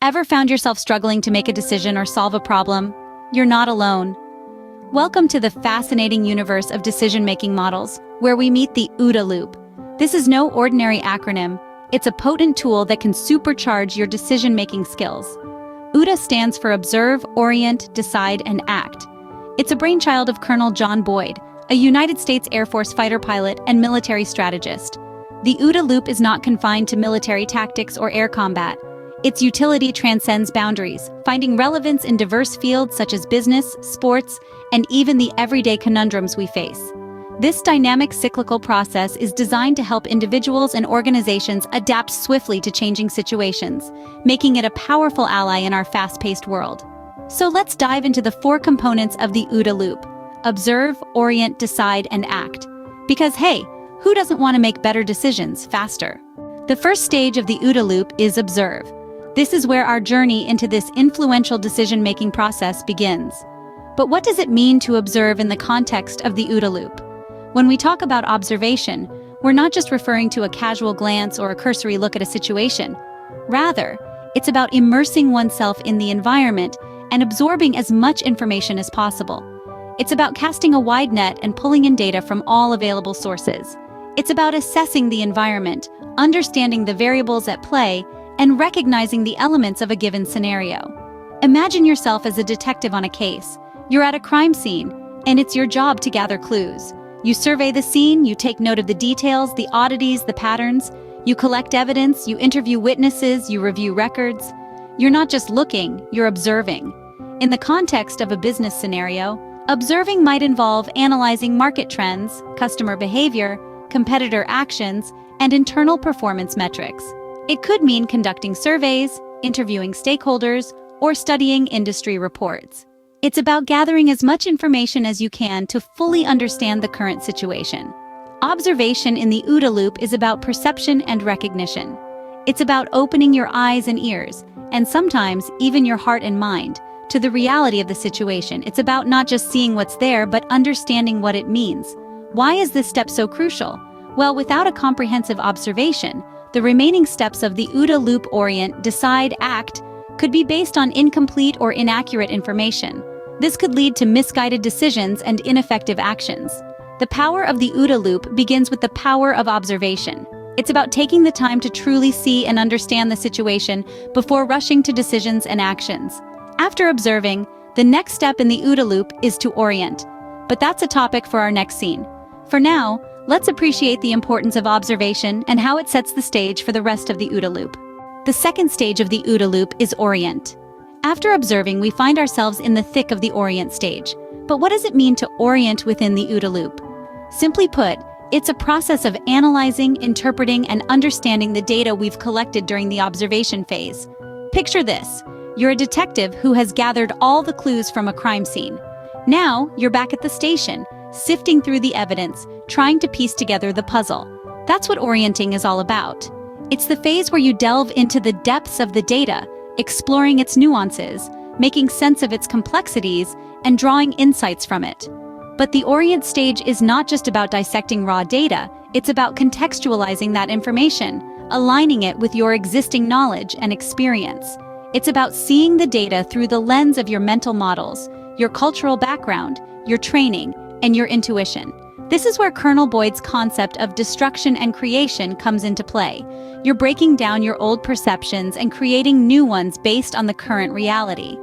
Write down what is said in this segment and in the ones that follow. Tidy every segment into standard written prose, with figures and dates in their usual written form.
Ever found yourself struggling to make a decision or solve a problem? You're not alone. Welcome to the fascinating universe of decision-making models, where we meet the OODA Loop. This is no ordinary acronym. It's a potent tool that can supercharge your decision-making skills. OODA stands for Observe, Orient, Decide, and Act. It's a brainchild of Colonel John Boyd, a United States Air Force fighter pilot and military strategist. The OODA Loop is not confined to military tactics or air combat. Its utility transcends boundaries, finding relevance in diverse fields such as business, sports, and even the everyday conundrums we face. This dynamic cyclical process is designed to help individuals and organizations adapt swiftly to changing situations, making it a powerful ally in our fast-paced world. So let's dive into the 4 components of the OODA Loop: observe, orient, decide, and act. Because hey, who doesn't want to make better decisions faster? The first stage of the OODA Loop is observe. This is where our journey into this influential decision-making process begins. But what does it mean to observe in the context of the OODA Loop? When we talk about observation, we're not just referring to a casual glance or a cursory look at a situation. Rather, it's about immersing oneself in the environment and absorbing as much information as possible. It's about casting a wide net and pulling in data from all available sources. It's about assessing the environment, understanding the variables at play, and recognizing the elements of a given scenario. Imagine yourself as a detective on a case. You're at a crime scene, and it's your job to gather clues. You survey the scene, you take note of the details, the oddities, the patterns. You collect evidence, you interview witnesses, you review records. You're not just looking, you're observing. In the context of a business scenario, observing might involve analyzing market trends, customer behavior, competitor actions, and internal performance metrics. It could mean conducting surveys, interviewing stakeholders, or studying industry reports. It's about gathering as much information as you can to fully understand the current situation. Observation in the OODA Loop is about perception and recognition. It's about opening your eyes and ears, and sometimes even your heart and mind, to the reality of the situation. It's about not just seeing what's there, but understanding what it means. Why is this step so crucial? Well, without a comprehensive observation, the remaining steps of the OODA Loop orient, decide, act could be based on incomplete or inaccurate information. This could lead to misguided decisions and ineffective actions. The power of the OODA Loop begins with the power of observation. It's about taking the time to truly see and understand the situation before rushing to decisions and actions. After observing, the next step in the OODA Loop is to orient. But that's a topic for our next scene. For now, let's appreciate the importance of observation and how it sets the stage for the rest of the OODA Loop. The second stage of the OODA Loop is orient. After observing, we find ourselves in the thick of the orient stage. But what does it mean to orient within the OODA Loop? Simply put, it's a process of analyzing, interpreting, and understanding the data we've collected during the observation phase. Picture this. You're a detective who has gathered all the clues from a crime scene. Now, you're back at the station, sifting through the evidence, trying to piece together the puzzle. That's what orienting is all about. It's the phase where you delve into the depths of the data, exploring its nuances, making sense of its complexities, and drawing insights from it. But the orient stage is not just about dissecting raw data, it's about contextualizing that information, aligning it with your existing knowledge and experience. It's about seeing the data through the lens of your mental models, your cultural background, your training, and your intuition. This is where Colonel Boyd's concept of destruction and creation comes into play. You're breaking down your old perceptions and creating new ones based on the current reality.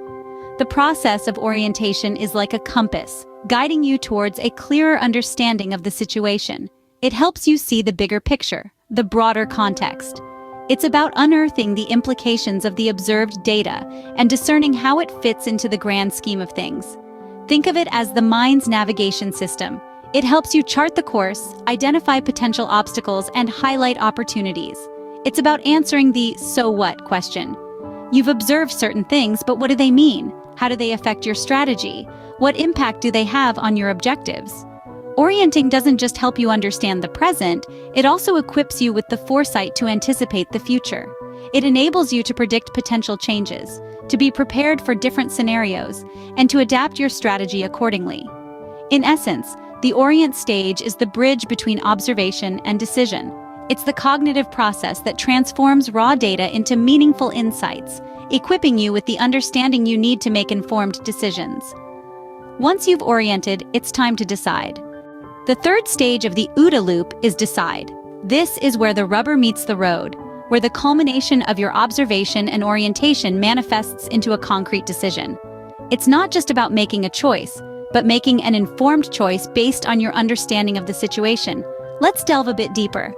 The process of orientation is like a compass, guiding you towards a clearer understanding of the situation. It helps you see the bigger picture, the broader context. It's about unearthing the implications of the observed data and discerning how it fits into the grand scheme of things. Think of it as the mind's navigation system. It helps you chart the course, identify potential obstacles, and highlight opportunities. It's about answering the "so what" question. You've observed certain things, but what do they mean? How do they affect your strategy? What impact do they have on your objectives? Orienting doesn't just help you understand the present, it also equips you with the foresight to anticipate the future. It enables you to predict potential changes, to be prepared for different scenarios, and to adapt your strategy accordingly. In essence, the orient stage is the bridge between observation and decision. It's the cognitive process that transforms raw data into meaningful insights. equipping you with the understanding you need to make informed decisions. Once you've oriented, it's time to decide. The third stage of the OODA loop is decide. This is where the rubber meets the road, where the culmination of your observation and orientation manifests into a concrete decision. It's not just about making a choice, but making an informed choice based on your understanding of the situation. Let's delve a bit deeper.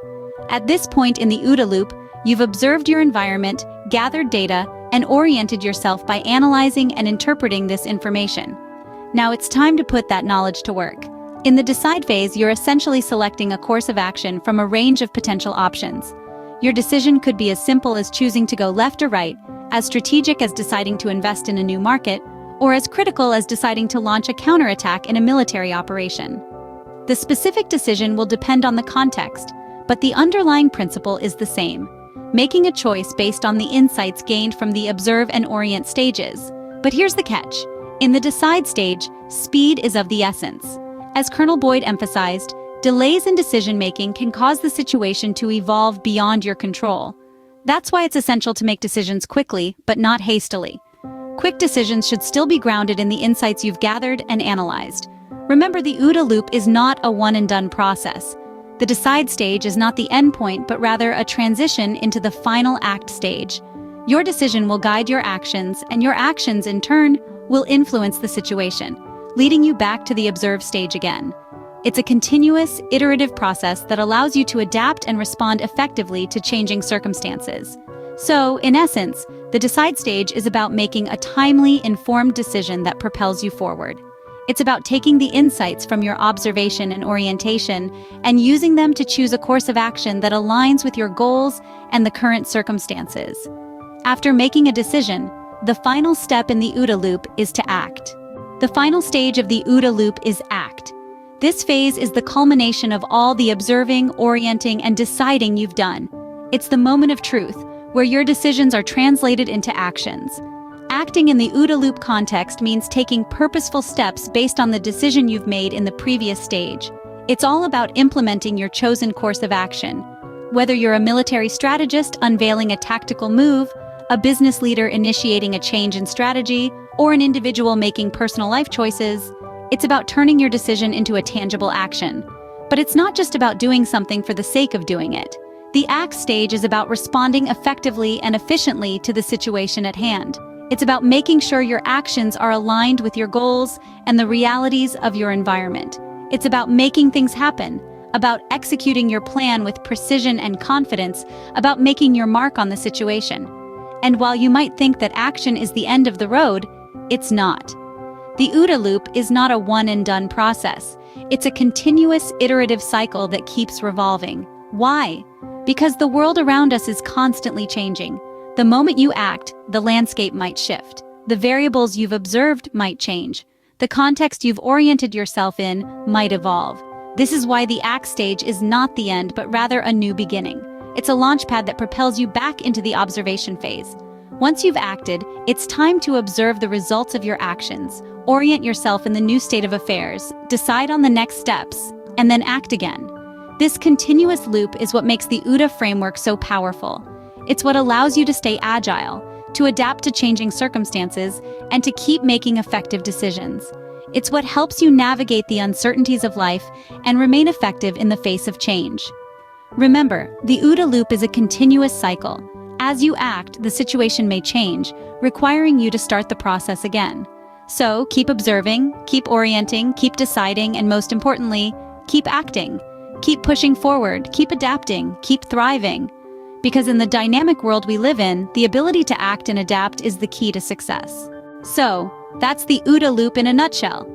At this point in the OODA loop, you've observed your environment, gathered data, and oriented yourself by analyzing and interpreting this information. Now it's time to put that knowledge to work. In the decide phase, you're essentially selecting a course of action from a range of potential options. Your decision could be as simple as choosing to go left or right, as strategic as deciding to invest in a new market, or as critical as deciding to launch a counterattack in a military operation. The specific decision will depend on the context, but the underlying principle is the same, making a choice based on the insights gained from the observe and orient stages. But here's the catch. In the decide stage, speed is of the essence. As Colonel Boyd emphasized, delays in decision-making can cause the situation to evolve beyond your control. That's why it's essential to make decisions quickly, but not hastily. Quick decisions should still be grounded in the insights you've gathered and analyzed. Remember, the OODA loop is not a one-and-done process. The decide stage is not the endpoint, but rather a transition into the final act stage. Your decision will guide your actions, and your actions, in turn, will influence the situation, leading you back to the observe stage again. It's a continuous, iterative process that allows you to adapt and respond effectively to changing circumstances. So, in essence, the decide stage is about making a timely, informed decision that propels you forward. It's about taking the insights from your observation and orientation and using them to choose a course of action that aligns with your goals and the current circumstances. After making a decision, the final step in the OODA loop is to act. The final stage of the OODA loop is act. This phase is the culmination of all the observing, orienting, and deciding you've done. It's the moment of truth, where your decisions are translated into actions. Acting in the OODA loop context means taking purposeful steps based on the decision you've made in the previous stage. It's all about implementing your chosen course of action. Whether you're a military strategist unveiling a tactical move, a business leader initiating a change in strategy, or an individual making personal life choices, it's about turning your decision into a tangible action. But it's not just about doing something for the sake of doing it. The act stage is about responding effectively and efficiently to the situation at hand. It's about making sure your actions are aligned with your goals and the realities of your environment. It's about making things happen, about executing your plan with precision and confidence, about making your mark on the situation. And while you might think that action is the end of the road, it's not. The OODA loop is not a one-and-done process. It's a continuous, iterative cycle that keeps revolving. Why? Because the world around us is constantly changing. The moment you act, the landscape might shift. The variables you've observed might change. The context you've oriented yourself in might evolve. This is why the act stage is not the end, but rather a new beginning. It's a launch pad that propels you back into the observation phase. Once you've acted, it's time to observe the results of your actions, orient yourself in the new state of affairs, decide on the next steps, and then act again. This continuous loop is what makes the OODA framework so powerful. It's what allows you to stay agile, to adapt to changing circumstances, and to keep making effective decisions. It's what helps you navigate the uncertainties of life and remain effective in the face of change. Remember, the OODA loop is a continuous cycle. As you act, the situation may change, requiring you to start the process again. So, keep observing, keep orienting, keep deciding, and most importantly, keep acting. Keep pushing forward, keep adapting, keep thriving. Because in the dynamic world we live in, the ability to act and adapt is the key to success. So, that's the OODA loop in a nutshell.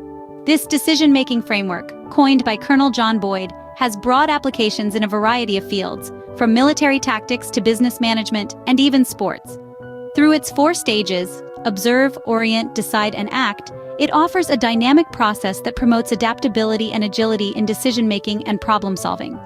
This decision-making framework, coined by Colonel John Boyd, has broad applications in a variety of fields, from military tactics to business management and even sports. Through its 4 stages, observe, orient, decide, and act, it offers a dynamic process that promotes adaptability and agility in decision-making and problem-solving.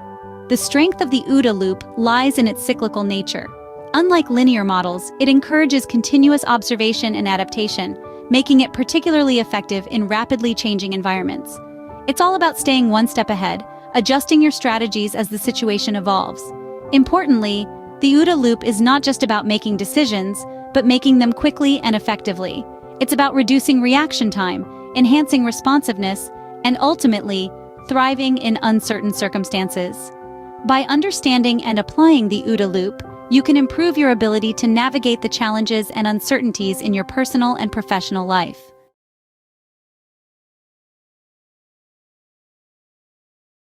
The strength of the OODA loop lies in its cyclical nature. Unlike linear models, it encourages continuous observation and adaptation, making it particularly effective in rapidly changing environments. It's all about staying one step ahead, adjusting your strategies as the situation evolves. Importantly, the OODA loop is not just about making decisions, but making them quickly and effectively. It's about reducing reaction time, enhancing responsiveness, and ultimately, thriving in uncertain circumstances. By understanding and applying the OODA Loop, you can improve your ability to navigate the challenges and uncertainties in your personal and professional life.